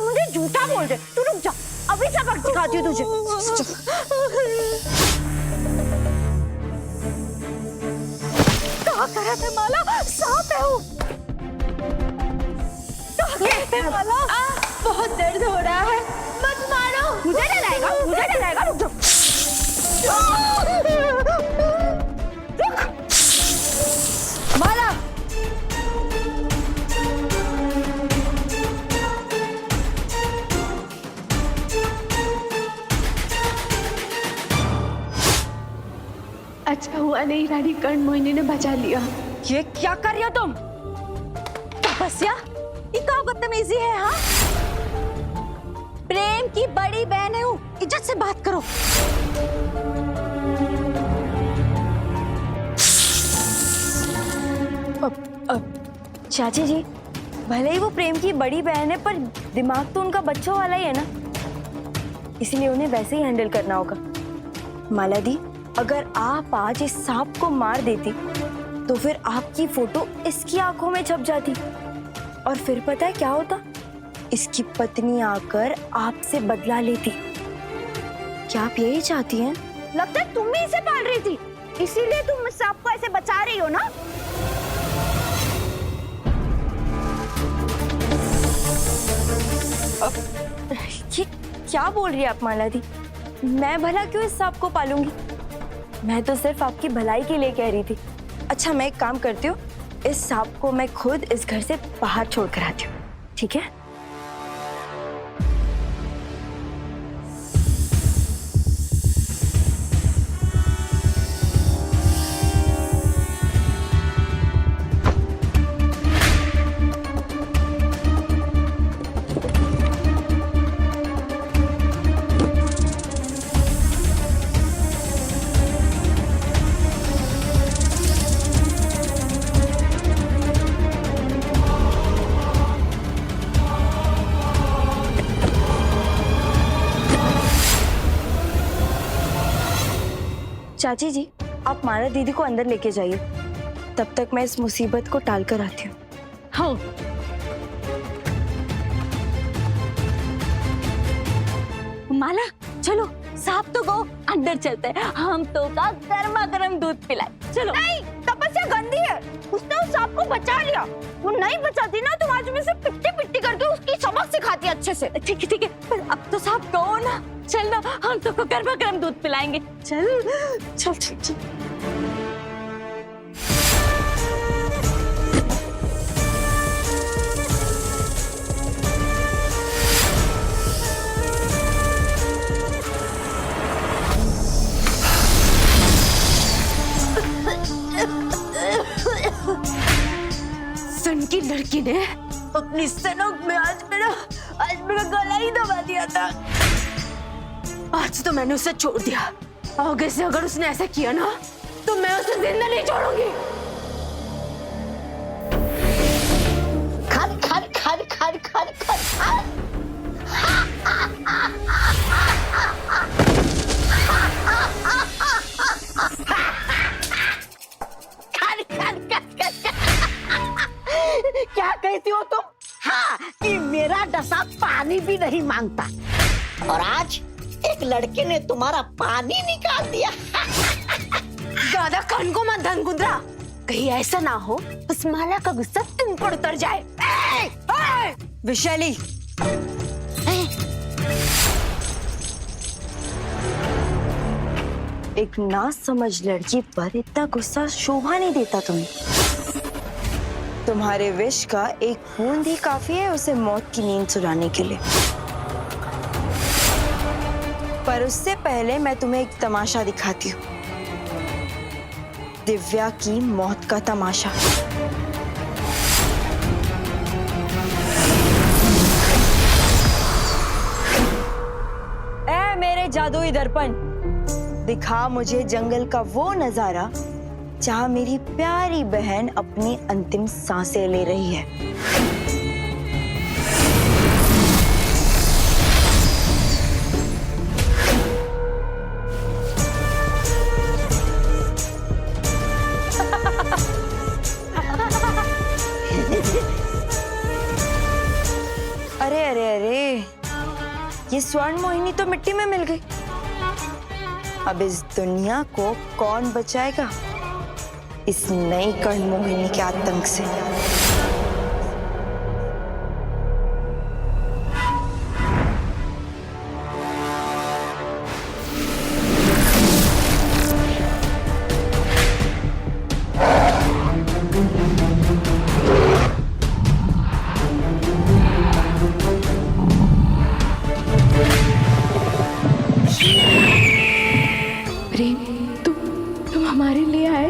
मुझे झूठा बोल रहे। तू रुक जा, अभी सबक सिखाती हूँ तुझे। क्या कर रहा था माला? सांप है वो। क्या कहते हैं माला? बहुत दर्द हो रहा है, मत मारो। मुझे डराएगा, मुझे डराएगा। रुक जा। रुक माला। अच्छा हुआ नहीं रानी, कर्ण मोहिनी ने बचा लिया। ये क्या कर रही हो तुम? तपस्या, ये क्या बदतमीजी है? हाँ, प्रेम की बड़ी बहन है हूँ, इज्जत से बात करो। चाची जी, भले ही वो प्रेम की बड़ी बहन है, पर दिमाग तो उनका बच्चों वाला ही है ना, इसलिए उन्हें वैसे ही हैंडल करना होगा। माला दी, अगर आप आज इस सांप को मार देती तो फिर आपकी फोटो इसकी आंखों में छप जाती, और फिर पता है क्या होता? इसकी पत्नी आकर आपसे बदला लेती। क्या आप यही चाहती हैं? लगता है तुम भी इसे पाल रही थी, इसीलिए तुम सांप को ऐसे बचा रही हो ना? ये क्या बोल रही है आप माला दी? मैं भला क्यों इस सांप को पालूंगी? मैं तो सिर्फ आपकी भलाई के लिए कह रही थी। अच्छा, मैं एक काम करती हूँ, इस सांप को मैं खुद इस घर से बाहर छोड़ कर आती हूँ, ठीक है? चाची जी, आप माला दीदी को अंदर लेके जाइए, तब तक मैं इस मुसीबत को टाल कर आती हूँ। हाँ। माला, चलो, सांप तो गो, अंदर चलते हैं, हम तो का गर्मा गर्म दूध पिलाए। चलो। नहीं, तपस्या गंदी है, उसने उस सांप को बचा लिया। वो नहीं बचाती ना तो आज में से पिट्टी पिट्टी करके उसकी सबक सिखाती अच्छे से। ठीक है ठीक है, पर अब तो सांप गो ना, चल ना, हम तो को गर्मा गर्म दूध पिलाएंगे। चल चल चल चल। सन की लड़की ने अपनी सनक में आज मेरा गला ही दबा दिया था। आज तो मैंने उसे छोड़ दिया, आगे से अगर उसने ऐसा किया ना तो मैं उसे जिंदा नहीं छोड़ूंगी। खर खर खर खर खर खर क्या कहती हो तुम? हाँ, कि मेरा डसा पानी भी नहीं मांगता, और आज एक लड़के ने तुम्हारा पानी निकाल दिया। ज्यादा कान को मत धनकुंद्रा, कहीं ऐसा ना हो उस माला का गुस्सा तुम पर उतर जाए। विशाली, एक नासमझ लड़की पर इतना गुस्सा शोभा नहीं देता तुम्हें। तुम्हारे विष का एक बूंद ही काफी है उसे मौत की नींद सुलाने के लिए। पर उससे पहले मैं तुम्हें एक तमाशा दिखाती हूँ, दिव्या की मौत का तमाशा। ऐ मेरे जादुई दर्पण, दिखा मुझे जंगल का वो नजारा जहां मेरी प्यारी बहन अपनी अंतिम सांसें ले रही है। अरे अरे अरे, ये स्वर्ण मोहिनी तो मिट्टी में मिल गई। अब इस दुनिया को कौन बचाएगा इस नई कर्ण मोहिनी के आतंक से? प्रेम, तुम हमारे लिए आए।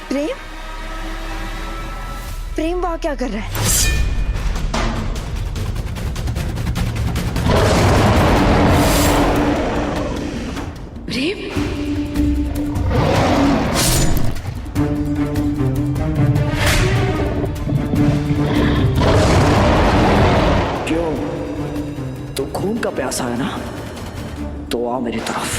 प्रेम, प्रेम वहां क्या कर रहा है? प्रेम, क्यों? तो खून का प्यासा है ना, तो आओ मेरी तरफ।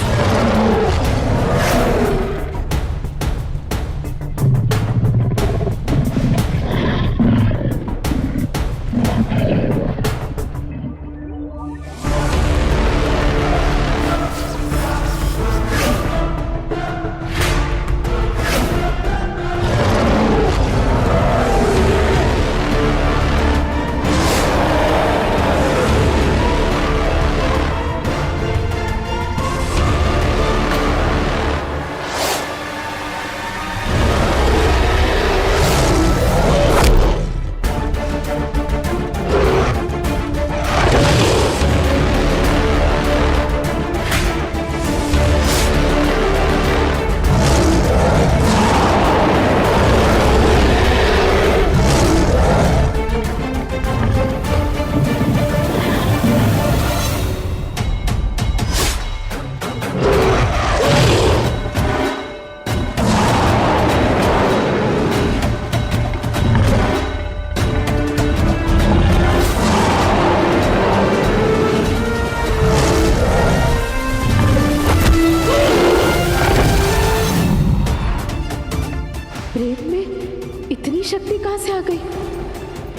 प्रेम में इतनी शक्ति कहां से आ गई?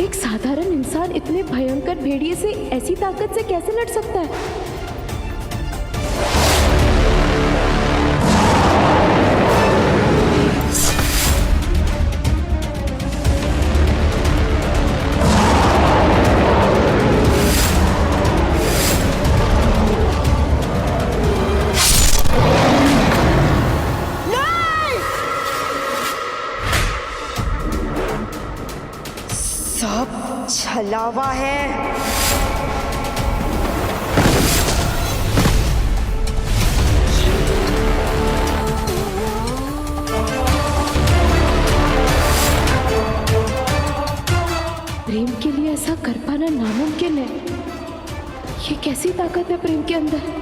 एक साधारण इंसान इतने भयंकर भेड़िए से ऐसी ताकत से कैसे लड़ सकता है? सब छलावा है। प्रेम के लिए ऐसा कर पाना नामुमकिन है। ये कैसी ताकत है प्रेम के अंदर?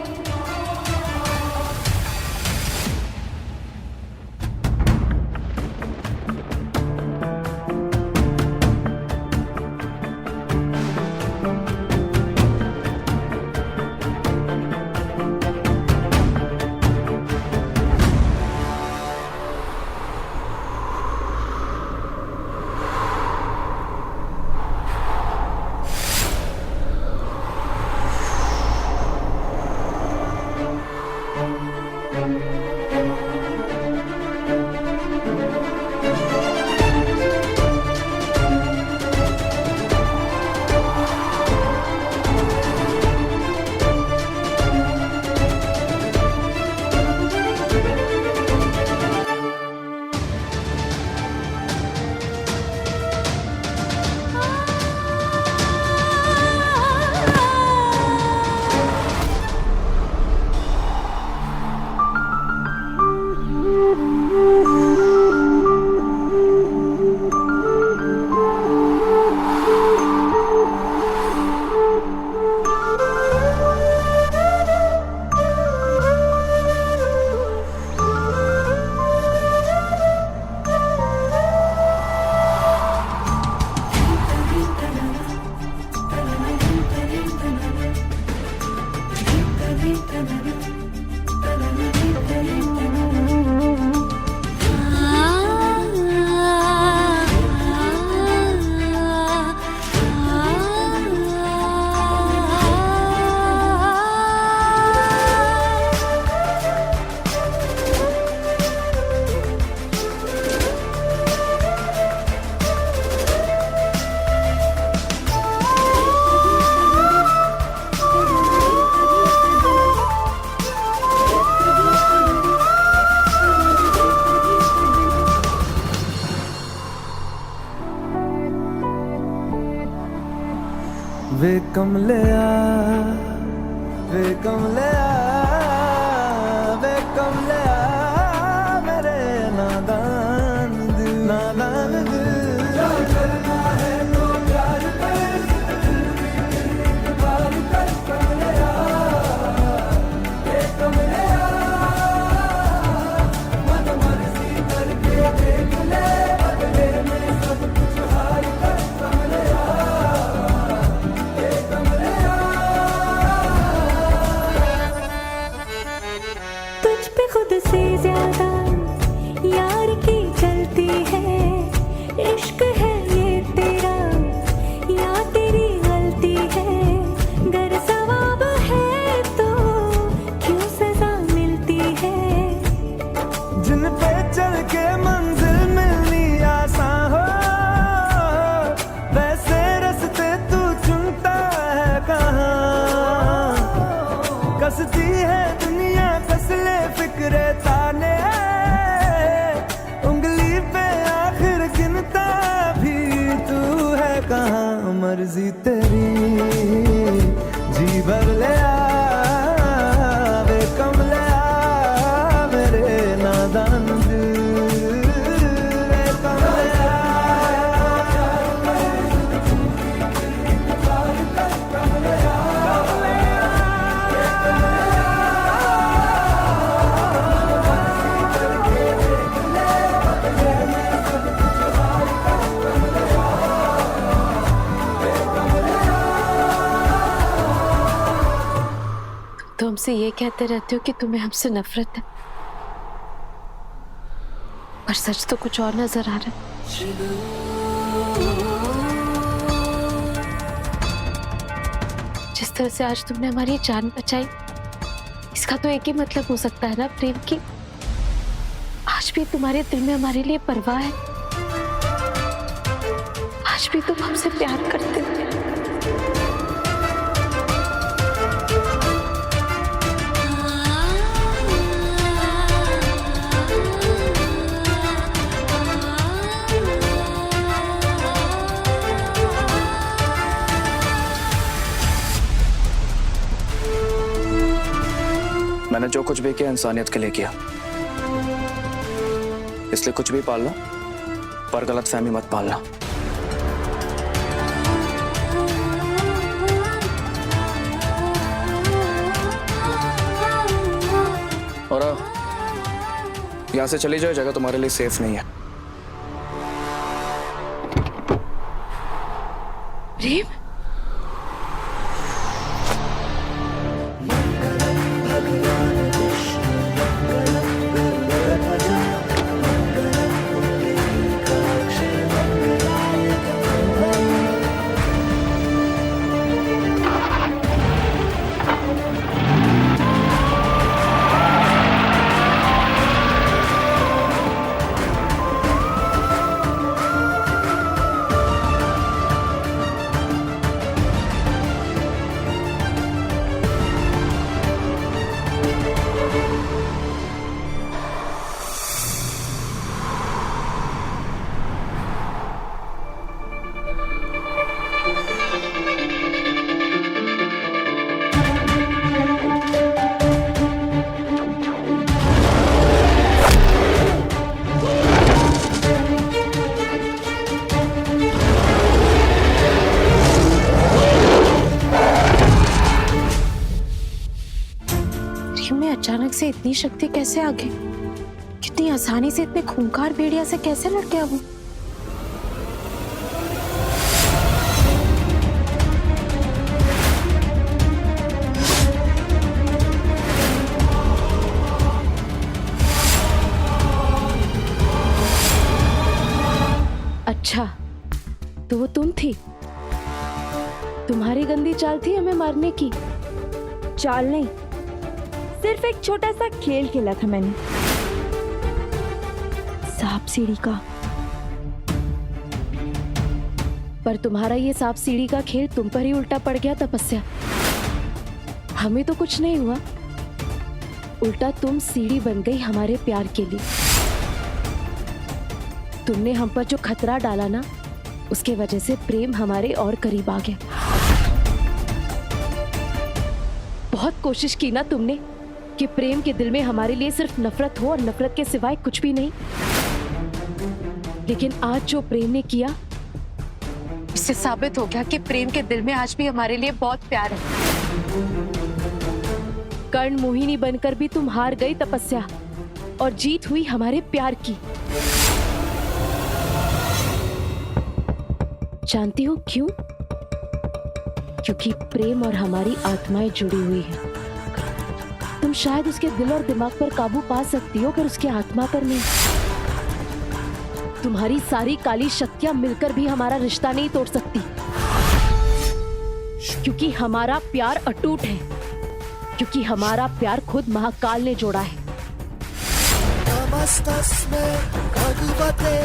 वे कमलिया वे कमलिया वे कमलिया मेरे नादान दिल नादान दिल क्या करना है तो प्यार कर प्यार कर कमलिया वे कमलिया मन मर्जी करके देख ले बदले में सब कुछ हार कर कमलिया तुझ पे खुद से ज्यादा यार की चलती है, इश्क है ये तेरा या तेरी गलती है, गर सवाब है तो क्यों सजा मिलती है। जिन पे चल के मंजिल मिलनी आसान हो वैसे रास्ते तू चुनता है कहाँ, कसती है दुनिया कसले फिक्रे ताने, उंगली पे आखिर गिनता भी तू है कहाँ। मर्जी तेरी जी भर ले आ वे कमलिया मेरे नादान दिल वे कमलिया तुम हमसे ये कहते रहते हो कि तुम्हें हमसे नफरत है, पर सच तो कुछ और नजर आ रहा है। जिस तरह से आज तुमने हमारी जान बचाई, इसका तो एक ही मतलब हो सकता है ना प्रेम की, आज भी तुम्हारे दिल में हमारे लिए परवाह है, आज भी तुम हमसे प्यार करते हो। मैंने जो कुछ भी किया इंसानियत के लिए किया, इसलिए कुछ भी पालना पर गलत फहमी मत पालना। और यहां से चली जाओ, जगह तुम्हारे लिए सेफ नहीं है। प्रेम, में अचानक से इतनी शक्ति कैसे आ गई? कितनी आसानी से इतने खूंखार भेड़िया से कैसे लड़ गया वो? अच्छा, तो वो तुम थी? तुम्हारी गंदी चाल थी हमें मारने की? चाल नहीं, सिर्फ एक छोटा सा खेल खेला था मैंने, सांप सीढ़ी का। पर तुम्हारा ये सांप सीढ़ी का खेल तुम पर ही उल्टा पड़ गया तपस्या। हमें तो कुछ नहीं हुआ, उल्टा तुम सीढ़ी बन गई हमारे प्यार के लिए। तुमने हम पर जो खतरा डाला ना, उसके वजह से प्रेम हमारे और करीब आ गया। बहुत कोशिश की ना तुमने कि प्रेम के दिल में हमारे लिए सिर्फ नफरत हो और नफरत के सिवाय कुछ भी नहीं। लेकिन आज जो प्रेम ने किया, इससे साबित हो गया कि प्रेम के दिल में आज भी हमारे लिए बहुत प्यार है। कर्ण मोहिनी बनकर भी तुम हार गई तपस्या, और जीत हुई हमारे प्यार की। जानती हो क्यों? क्योंकि प्रेम और हमारी आत्माएं जुड़ी हुई हैं। तुम शायद उसके दिल और दिमाग पर काबू पा सकती हो, पर उसके आत्मा पर नहीं। तुम्हारी सारी काली शक्तियां मिलकर भी हमारा रिश्ता नहीं तोड़ सकती, क्योंकि हमारा प्यार अटूट है, क्योंकि हमारा प्यार खुद महाकाल ने जोड़ा है। नमस्तस्मै भगवते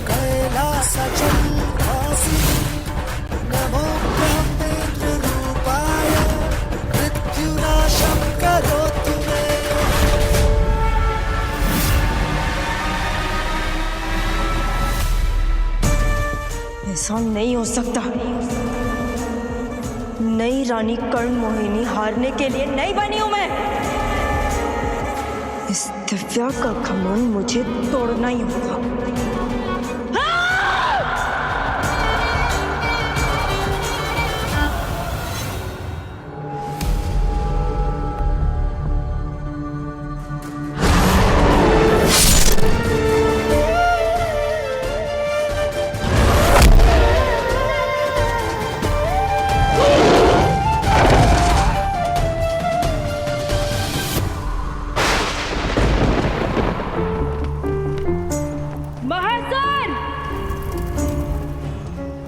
कैलासचन्द्रासि नमो ब्रह्मेन्द्ररूपाय मृत्युनाशं करोतु मे। ऐसा नहीं हो सकता। नई रानी कर्ण मोहिनी हारने के लिए नहीं बनी हूं मैं। इस दिव्या का घमंड मुझे तोड़ना ही होगा।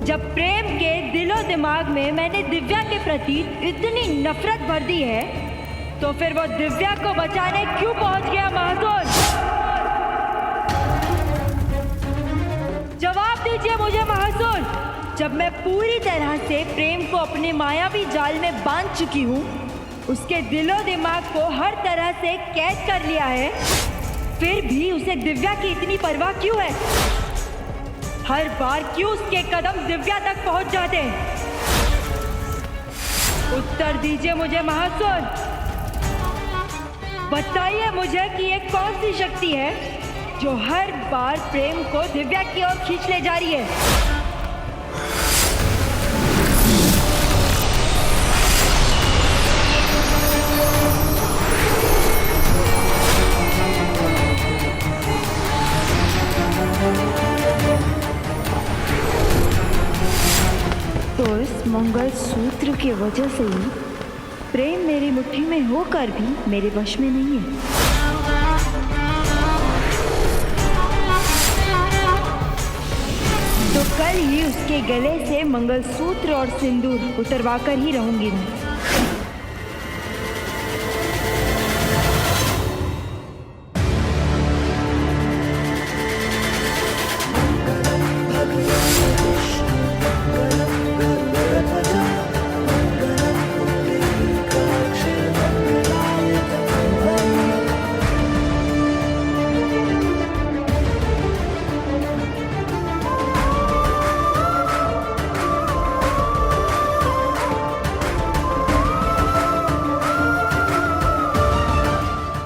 जब प्रेम के दिलो दिमाग में मैंने दिव्या के प्रति इतनी नफरत भर दी है, तो फिर वो दिव्या को बचाने क्यों पहुंच गया महासुर? जवाब दीजिए मुझे महासुर। जब मैं पूरी तरह से प्रेम को अपने मायावी जाल में बांध चुकी हूँ, उसके दिलो दिमाग को हर तरह से कैद कर लिया है, फिर भी उसे दिव्या की इतनी परवाह क्यों है? हर बार क्यों उसके कदम दिव्या तक पहुंच जाते हैं? उत्तर दीजिए मुझे महासुर। बताइए मुझे कि ये कौन सी शक्ति है जो हर बार प्रेम को दिव्या की ओर खींच ले जा रही है? तो इस मंगलसूत्र की वजह से ही प्रेम मेरी मुट्ठी में होकर भी मेरे वश में नहीं है। तो कल ही उसके गले से मंगलसूत्र और सिंदूर उतरवा कर ही रहूंगी मैं।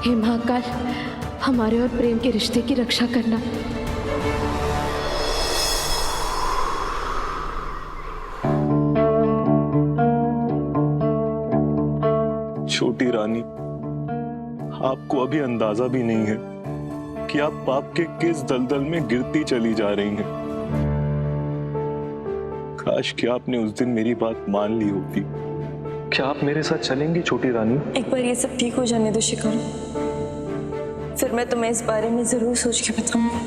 हे महाकाल, हमारे और प्रेम के रिश्ते की रक्षा करना। छोटी रानी, आपको अभी अंदाजा भी नहीं है कि आप पाप के किस दलदल में गिरती चली जा रही हैं। काश कि आपने उस दिन मेरी बात मान ली होती। क्या आप मेरे साथ चलेंगी छोटी रानी? एक बार ये सब ठीक हो जाने दो शिखर, फिर मैं तुम्हें इस बारे में जरूर सोच के बताऊंगी।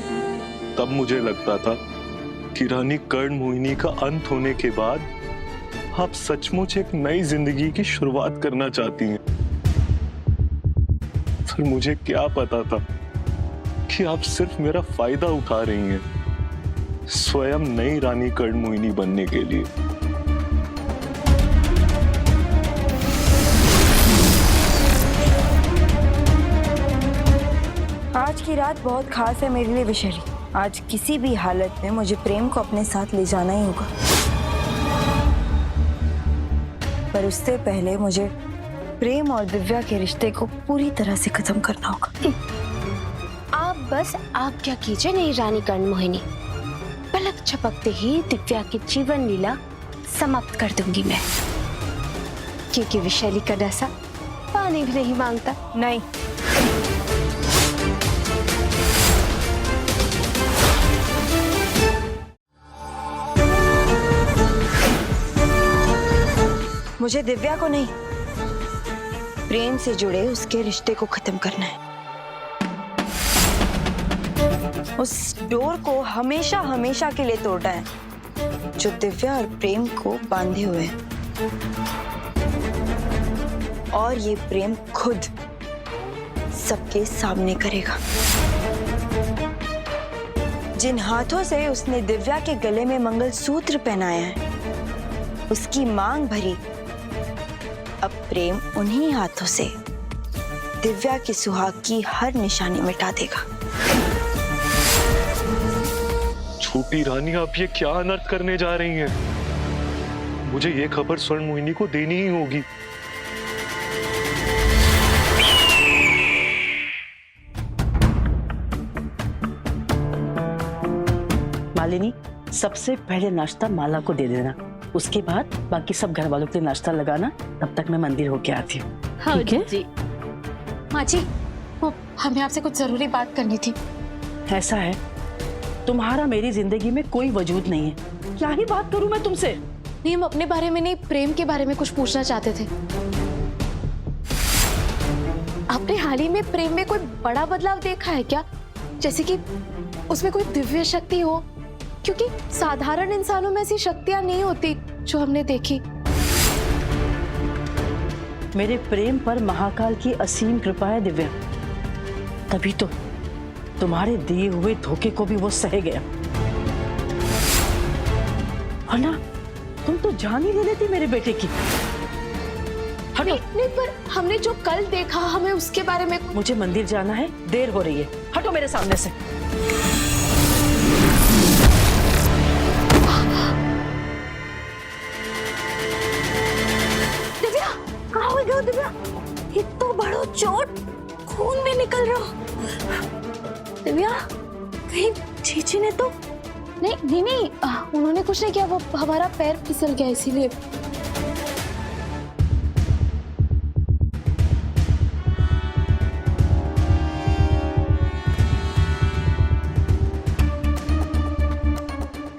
तब मुझे लगता था कि रानी कर्ण मोहिनी का अंत होने के बाद आप सचमुच एक नई जिंदगी की शुरुआत करना चाहती हैं। पर मुझे क्या पता था कि आप सिर्फ मेरा फायदा उठा रही हैं, स्वयं नई रानी कर्ण मोहिनी बनने के लिए। आज की रात बहुत खास है मेरे लिए विशरी। आज किसी भी हालत में मुझे प्रेम को अपने साथ ले जाना ही होगा, पर उससे पहले मुझे प्रेम और दिव्या के रिश्ते को पूरी तरह से खत्म करना होगा। आप बस आज्ञा कीजिए नहीं रानी कर्ण मोहिनी, पलक झपकते ही दिव्या की जीवन लीला समाप्त कर दूंगी मैं, क्योंकि विशैली का डसा पानी भी नहीं मांगता। नहीं, मुझे दिव्या को नहीं, प्रेम से जुड़े उसके रिश्ते को खत्म करना है। उस डोर को हमेशा हमेशा के लिए तोड़ना है जो दिव्या और प्रेम को बांधे हुए है। और ये प्रेम खुद सबके सामने करेगा। जिन हाथों से उसने दिव्या के गले में मंगलसूत्र पहनाया है, उसकी मांग भरी, अब प्रेम उन्हीं हाथों से दिव्या की सुहाग की हर निशानी मिटा देगा। छोटी रानी, आप ये क्या अनर्थ करने जा रही हैं? मुझे ये खबर स्वर्ण मोहिनी को देनी ही होगी। मालिनी, सबसे पहले नाश्ता माला को दे देना, उसके बाद बाकी सब घर वालों के लिए नाश्ता लगाना। तब तक मैं मंदिर होके आती हूँ। हाँ, ठीक है जी। माँ जी, वो हमें आपसे कुछ जरूरी बात करनी थी। ऐसा है, तुम्हारा मेरी जिंदगी में कोई वजूद नहीं है, क्या ही बात करूं मैं तुमसे। नहीं, हम अपने बारे में नहीं, प्रेम के बारे में कुछ पूछना चाहते थे। आपने हाल ही में प्रेम में कोई बड़ा बदलाव देखा है क्या? जैसे कि उसमें कोई दिव्य शक्ति हो, क्योंकि साधारण इंसानों में ऐसी शक्तियां नहीं होती जो हमने देखी। मेरे प्रेम पर महाकाल की असीम कृपा है दिव्या, तभी तो तुम्हारे दिए हुए धोखे को भी वो सह गया। वरना तुम तो जान ही ले लेती मेरे बेटे की। हटो। नहीं, पर हमने जो कल देखा, हमें उसके बारे में। मुझे मंदिर जाना है, देर हो रही है, हटो मेरे सामने से। दिव्या, कहाँ हो गए दिव्या? इतना बड़ा चोट, खून में निकल रहा। दिव्या, कहीं चीची ने तो नहीं, उन्होंने कुछ नहीं किया, वो हमारा पैर फिसल गया इसीलिए।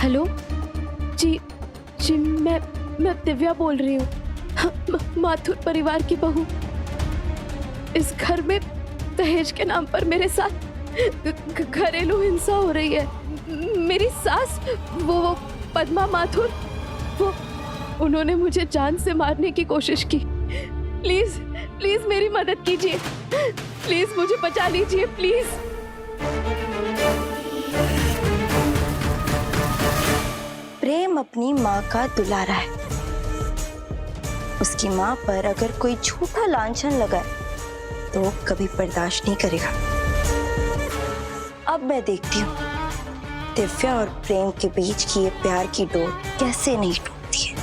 हेलो जी, मैं दिव्या बोल रही हूँ, माथुर परिवार की बहू। इस घर में दहेज के नाम पर मेरे साथ घरेलू हिंसा हो रही है। मेरी सास वो पद्मा माथुर, वो उन्होंने मुझे जान से मारने की कोशिश की। प्लीज मेरी मदद कीजिए, प्लीज मुझे बचा लीजिए, प्लीज। प्रेम अपनी माँ का दुलारा है। उसकी माँ पर अगर कोई झूठा लांछन लगाए तो वो कभी बर्दाश्त नहीं करेगा। अब मैं देखती हूँ दिव्या और प्रेम के बीच की ये प्यार की डोर कैसे नहीं टूटती है।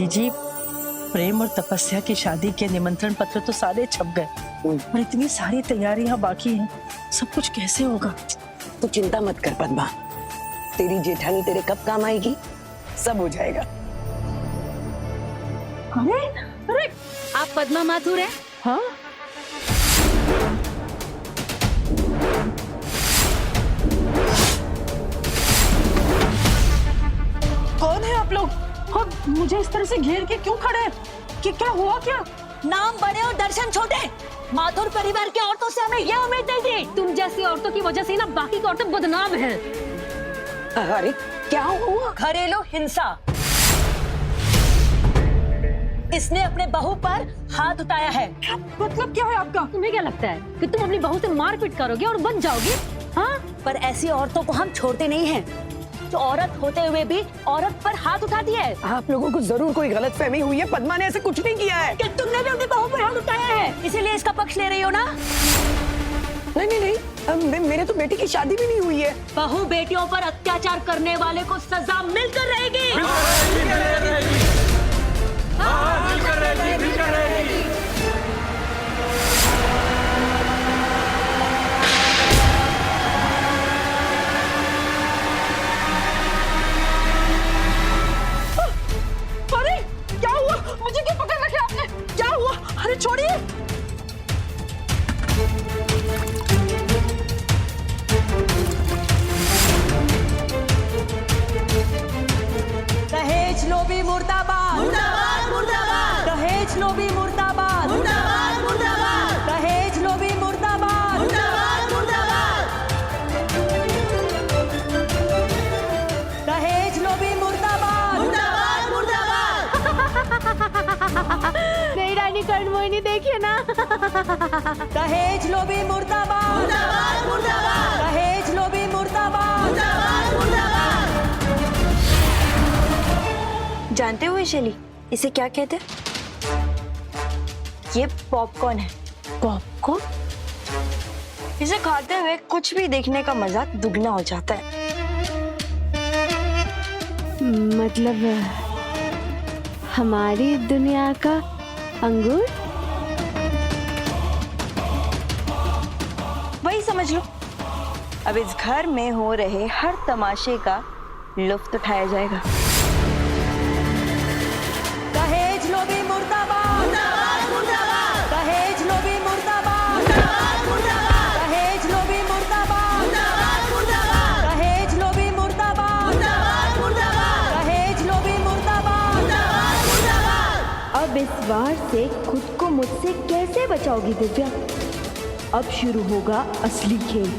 जी, प्रेम और तपस्या की शादी के निमंत्रण पत्र तो सारे छप गए, और इतनी सारी तैयारियां बाकी हैं, सब कुछ कैसे होगा? तू चिंता मत कर पद्मा, तेरी जेठानी तेरे कब काम आएगी, सब हो जाएगा। अरे आप पद्मा माथुर हैं? हाँ, कौन है आप लोग? हाँ, मुझे इस तरह से घेर के क्यों खड़े हैं? कि क्या हुआ क्या? नाम बड़े और दर्शन छोटे। माथुर परिवार की औरतों से हमें यह उम्मीद नहीं थी। तुम जैसी औरतों की वजह से ना बाकी की औरतें बदनाम हैं। अरे क्या हुआ? घरेलू हिंसा। इसने अपने बहू पर हाथ उठाया है। मतलब क्या है आपका? तुम्हें क्या लगता है कि तुम अपनी बहू से मारपीट करोगे और बच जाओगे? हाँ, पर ऐसी औरतों को हम छोड़ते नहीं हैं जो औरत होते हुए भी औरत पर हाथ उठा दिया है। आप लोगों को जरूर कोई गलतफहमी हुई है। पद्मा ने ऐसे कुछ नहीं किया है। कि तुमने भी अपनी बहू पर हाथ उठाया है, इसीलिए इसका पक्ष ले रही हो ना? नहीं नहीं नहीं, मेरे तो बेटी की शादी भी नहीं हुई है। बहू बेटियों पर अत्याचार करने वाले को सजा मिलकर रहेगी। अरे क्या हुआ? मुझे क्यों पकड़ रखे आपने? क्या हुआ? अरे छोड़िए। दहेज लोभी मुर्दाबाद, मुर्दाबाद, मुर्दाबाद। दहेज लोभी मुर्दाबाद, मुर्दाबाद, मुर्दाबाद। दहेज लोभी मुर्दाबाद, मुर्दाबाद, मुर्दाबाद। दहेज लोभी मुर्दाबाद, मुर्दाबाद, मुर्दाबाद। नहीं रानी कर्णमोहिनी देखिए ना। दहेज लोभी मुर्दाबाद, मुर्दाबाद, मुर्दाबाद। दहेज लोभी मुर्दाबाद, मुर्दाबाद, मुर्दाबाद। जानते हो शैली, इसे क्या कहते हैं? ये पॉपकॉर्न है। पॉपकॉर्न? इसे खाते हुए कुछ भी देखने का मजा दुगना हो जाता है। मतलब हमारी दुनिया का अंगूर? वही समझ लो। अब इस घर में हो रहे हर तमाशे का लुत्फ उठाया जाएगा। दहेज लोभी मुर्दाबाद, मुर्दाबाद, मुर्दाबाद। दहेज लोभी मुर्दाबाद, मुर्दाबाद, मुर्दाबाद। दहेज लोभी मुर्दाबाद, मुर्दाबाद, मुर्दाबाद। दहेज लोभी मुर्दाबाद, मुर्दाबाद, मुर्दाबाद। दहेज लोभी मुर्दाबाद, मुर्दाबाद, मुर्दाबाद। अब इस वार से खुद को मुझसे कैसे बचाओगी दिव्या? अब शुरू होगा असली खेल।